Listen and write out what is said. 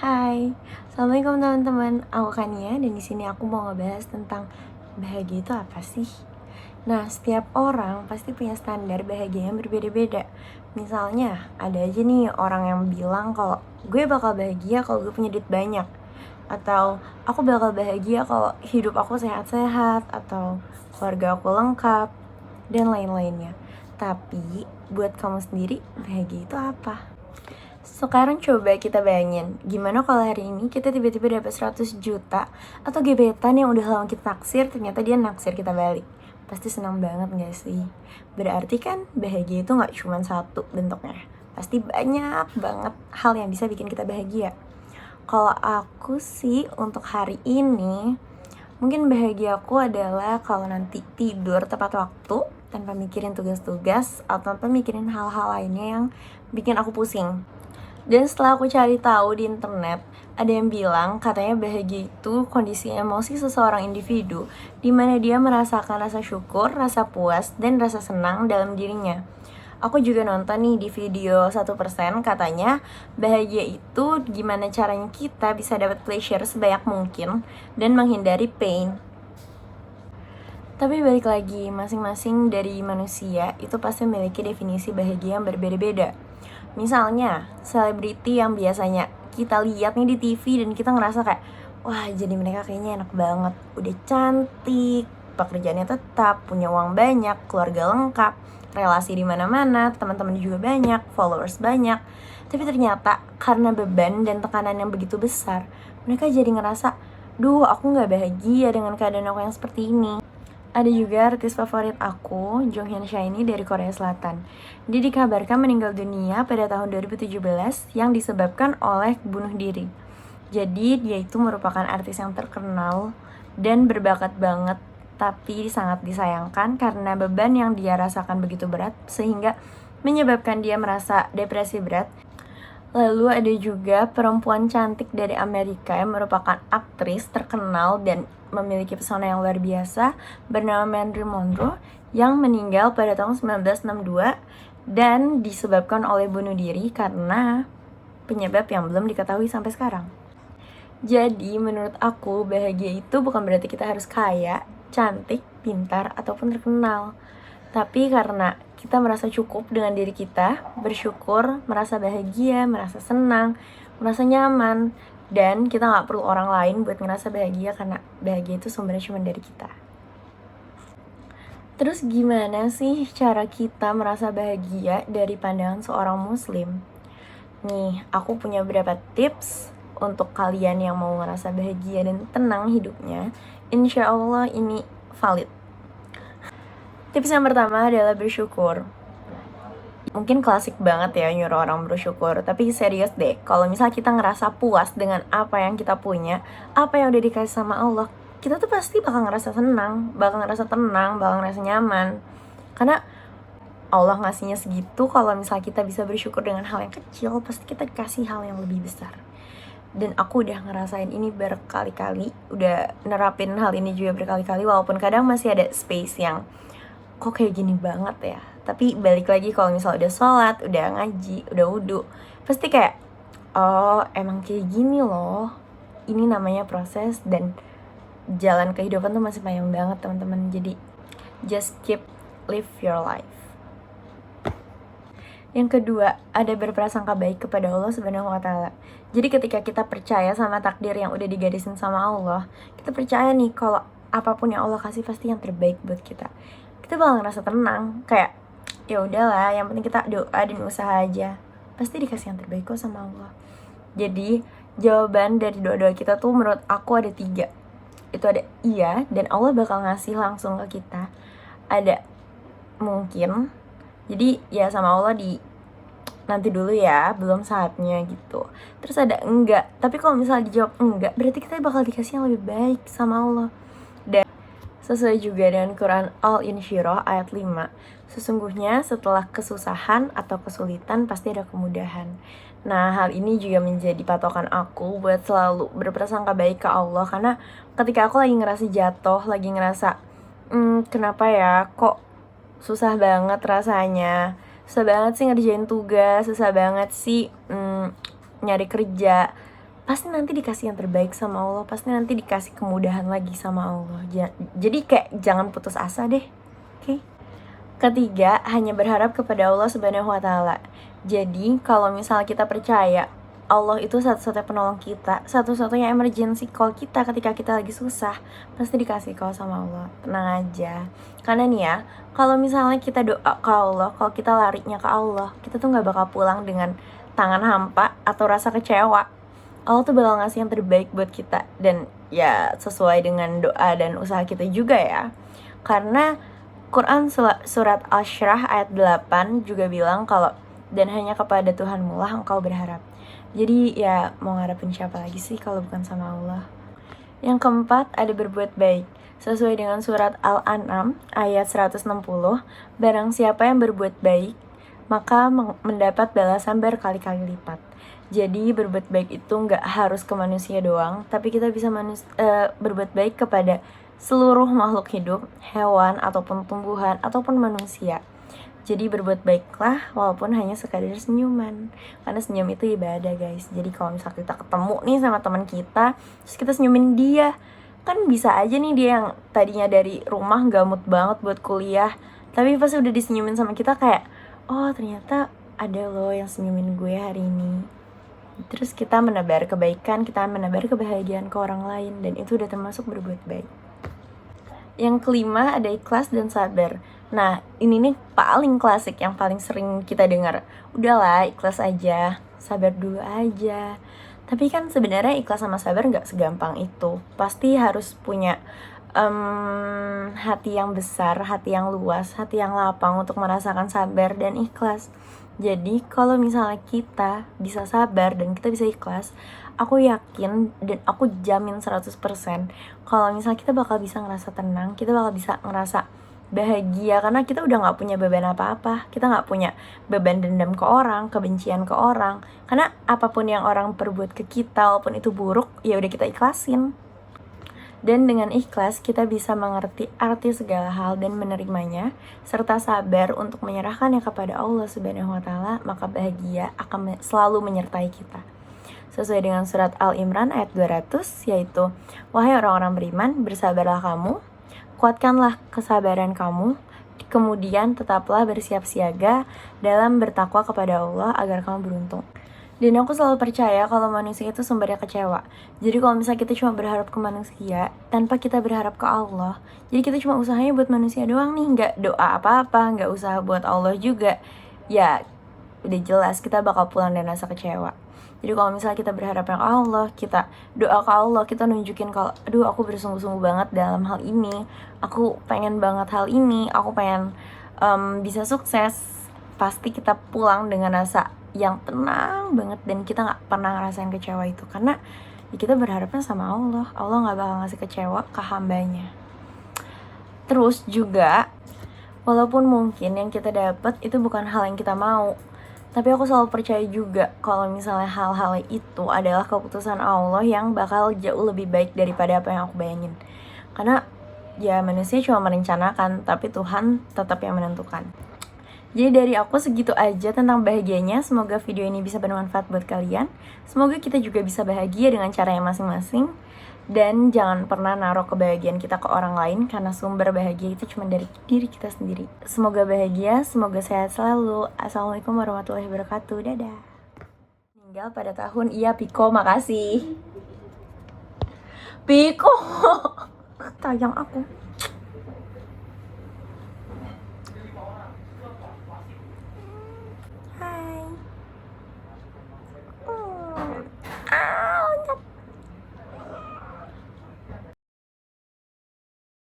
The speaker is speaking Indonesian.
Hai, assalamualaikum teman-teman. Aku Kania dan di sini aku mau ngebahas tentang bahagia itu apa sih? Nah, setiap orang pasti punya standar bahagia yang berbeda-beda. Misalnya, ada aja nih orang yang bilang kalau gue bakal bahagia kalau gue punya duit banyak, atau aku bakal bahagia kalau hidup aku sehat-sehat, atau keluarga aku lengkap, dan lain-lainnya. Tapi, buat kamu sendiri, bahagia itu apa? Sekarang coba kita bayangin, gimana kalau hari ini kita tiba-tiba dapat 100 juta atau gebetan yang udah lama kita naksir, ternyata dia naksir kita balik. Pasti senang banget gak sih? Berarti kan bahagia itu gak cuma satu bentuknya. Pasti banyak banget hal yang bisa bikin kita bahagia. Kalau aku sih untuk hari ini, mungkin bahagia aku adalah kalau nanti tidur tepat waktu, tanpa mikirin tugas-tugas atau tanpa mikirin hal-hal lainnya yang bikin aku pusing. Dan setelah aku cari tahu di internet, ada yang bilang katanya bahagia itu kondisi emosi seseorang individu di mana dia merasakan rasa syukur, rasa puas, dan rasa senang dalam dirinya. Aku juga nonton nih di video 1% katanya bahagia itu gimana caranya kita bisa dapat pleasure sebanyak mungkin dan menghindari pain. Tapi balik lagi, masing-masing dari manusia itu pasti memiliki definisi bahagia yang berbeda-beda. Misalnya, selebriti yang biasanya kita lihat nih di TV dan kita ngerasa kayak, wah jadi mereka kayaknya enak banget. Udah cantik, pekerjaannya tetap, punya uang banyak, keluarga lengkap, relasi di mana-mana, teman-teman juga banyak, followers banyak. Tapi ternyata karena beban dan tekanan yang begitu besar, mereka jadi ngerasa, duh aku gak bahagia dengan keadaan aku yang seperti ini. Ada juga artis favorit aku, Jong Hyun Shiny dari Korea Selatan. Dia dikabarkan meninggal dunia pada tahun 2017 yang disebabkan oleh bunuh diri. Jadi dia itu merupakan artis yang terkenal dan berbakat banget, tapi sangat disayangkan karena beban yang dia rasakan begitu berat sehingga menyebabkan dia merasa depresi berat. Lalu ada juga perempuan cantik dari Amerika yang merupakan aktris terkenal dan memiliki pesona yang luar biasa bernama Marilyn Monroe yang meninggal pada tahun 1962 dan disebabkan oleh bunuh diri karena penyebab yang belum diketahui sampai sekarang. Jadi menurut aku bahagia itu bukan berarti kita harus kaya, cantik, pintar, ataupun terkenal. Tapi karena kita merasa cukup dengan diri kita, bersyukur, merasa bahagia, merasa senang, merasa nyaman, dan kita gak perlu orang lain buat ngerasa bahagia karena bahagia itu sumbernya cuma dari kita. Terus gimana sih cara kita merasa bahagia dari pandangan seorang muslim? Nih, aku punya beberapa tips untuk kalian yang mau ngerasa bahagia dan tenang hidupnya. Insya Allah ini valid. Tips yang pertama adalah bersyukur. Mungkin klasik banget ya nyuruh orang bersyukur, tapi serius deh, kalau misalnya kita ngerasa puas dengan apa yang kita punya, apa yang udah dikasih sama Allah, kita tuh pasti bakal ngerasa senang, bakal ngerasa tenang, bakal ngerasa nyaman. Karena Allah ngasihnya segitu, kalau misalnya kita bisa bersyukur dengan hal yang kecil, pasti kita dikasih hal yang lebih besar. Dan aku udah ngerasain ini berkali-kali, udah nerapin hal ini juga berkali-kali, walaupun kadang masih ada space yang kok kayak gini banget ya. Tapi balik lagi kalau misalnya udah sholat, udah ngaji, udah wudu, pasti kayak, oh emang kayak gini loh. Ini namanya proses dan jalan kehidupan tuh masih panjang banget teman-teman. Jadi just keep live your life. Yang kedua, ada berprasangka baik kepada Allah Subhanahu wa Ta'ala. Jadi ketika kita percaya sama takdir yang udah digarisin sama Allah, kita percaya nih kalau apapun yang Allah kasih pasti yang terbaik buat kita. Kita bakal ngerasa tenang, kayak ya udahlah, yang penting kita doa dan usaha aja, pasti dikasih yang terbaik kok sama Allah. Jadi jawaban dari doa-doa kita tuh menurut aku ada 3. Itu ada iya, dan Allah bakal ngasih langsung ke kita. Ada mungkin, jadi ya sama Allah di nanti dulu ya, belum saatnya gitu. Terus ada enggak, tapi kalau misalnya dijawab enggak, berarti kita bakal dikasih yang lebih baik sama Allah. Dan sesuai juga dengan Quran Al-Insyirah ayat 5, sesungguhnya setelah kesusahan atau kesulitan pasti ada kemudahan. Nah, hal ini juga menjadi patokan aku buat selalu berprasangka baik ke Allah. Karena ketika aku lagi ngerasa jatuh, lagi ngerasa kenapa ya, kok susah banget rasanya, susah banget sih ngerjain tugas, susah banget sih nyari kerja, pasti nanti dikasih yang terbaik sama Allah, pasti nanti dikasih kemudahan lagi sama Allah. Jadi kayak jangan putus asa deh. Oke. Ketiga, hanya berharap kepada Allah Subhanahu wa Ta'ala. Jadi, kalau misalnya kita percaya Allah itu satu-satunya penolong kita, satu-satunya emergency call kita ketika kita lagi susah, pasti dikasih call sama Allah. Tenang aja. Karena nih ya, kalau misalnya kita doa ke Allah, kalau kita larinya ke Allah, kita tuh gak bakal pulang dengan tangan hampa atau rasa kecewa. Allah tuh bakal ngasih yang terbaik buat kita. Dan ya sesuai dengan doa dan usaha kita juga ya. Karena Quran surat Asy-Syarah ayat 8 juga bilang kalau dan hanya kepada Tuhanmu lah engkau berharap. Jadi ya mau ngarepin siapa lagi sih kalau bukan sama Allah. Yang keempat ada berbuat baik. Sesuai dengan surat Al-An'am ayat 160, barang siapa yang berbuat baik maka mendapat balasan berkali-kali lipat. Jadi berbuat baik itu nggak harus ke manusia doang, tapi kita bisa berbuat baik kepada seluruh makhluk hidup, hewan ataupun tumbuhan ataupun manusia. Jadi berbuat baiklah walaupun hanya sekadar senyuman. Karena senyum itu ibadah guys. Jadi kalau misalnya kita ketemu nih sama teman kita, terus kita senyumin dia, kan bisa aja nih dia yang tadinya dari rumah gamut banget buat kuliah, tapi pas udah disenyumin sama kita kayak, oh ternyata ada loh yang senyumin gue hari ini. Terus kita menebar kebaikan, kita menebar kebahagiaan ke orang lain, dan itu udah termasuk berbuat baik. Yang kelima ada ikhlas dan sabar. Nah ini nih paling klasik, yang paling sering kita dengar. Udahlah ikhlas aja, sabar dulu aja. Tapi kan sebenarnya ikhlas sama sabar gak segampang itu. Pasti harus punya hati yang besar, hati yang luas, hati yang lapang untuk merasakan sabar dan ikhlas. Jadi kalau misalnya kita bisa sabar dan kita bisa ikhlas, aku yakin dan aku jamin 100% kalau misalnya kita bakal bisa ngerasa tenang, kita bakal bisa ngerasa bahagia karena kita udah gak punya beban apa-apa. Kita gak punya beban dendam ke orang, kebencian ke orang. Karena apapun yang orang perbuat ke kita, walaupun itu buruk, ya udah kita ikhlasin. Dan dengan ikhlas kita bisa mengerti arti segala hal dan menerimanya, serta sabar untuk menyerahkannya kepada Allah Subhanahu wa Ta'ala, maka bahagia akan selalu menyertai kita. Sesuai dengan surat Al-Imran ayat 200, yaitu, wahai orang-orang beriman, bersabarlah kamu, kuatkanlah kesabaran kamu, kemudian tetaplah bersiap siaga dalam bertakwa kepada Allah agar kamu beruntung. Dan aku selalu percaya kalau manusia itu sumbernya kecewa. Jadi kalau misalnya kita cuma berharap ke manusia tanpa kita berharap ke Allah, jadi kita cuma usahanya buat manusia doang nih, nggak doa apa-apa, nggak usaha buat Allah juga, ya udah jelas kita bakal pulang dan rasa kecewa. Jadi kalau misalnya kita berharap ke Allah, kita doa ke Allah, kita nunjukin kalau aduh aku bersungguh-sungguh banget dalam hal ini, aku pengen banget hal ini, aku pengen bisa sukses, pasti kita pulang dengan rasa yang tenang banget dan kita gak pernah ngerasain kecewa itu. Karena ya kita berharapnya sama Allah, Allah gak bakal ngasih kecewa ke hambanya. Terus juga walaupun mungkin yang kita dapat itu bukan hal yang kita mau, tapi aku selalu percaya juga kalau misalnya hal-hal itu adalah keputusan Allah yang bakal jauh lebih baik daripada apa yang aku bayangin. Karena ya manusia cuma merencanakan, tapi Tuhan tetap yang menentukan. Jadi dari aku segitu aja tentang bahagianya. Semoga video ini bisa bermanfaat buat kalian. Semoga kita juga bisa bahagia dengan caranya masing-masing. Dan jangan pernah naruh kebahagiaan kita ke orang lain, karena sumber bahagia itu cuma dari diri kita sendiri. Semoga bahagia, semoga sehat selalu. Assalamualaikum warahmatullahi wabarakatuh. Dadah. Meninggal pada tahun, iya Piko, makasih Piko. Tayang aku.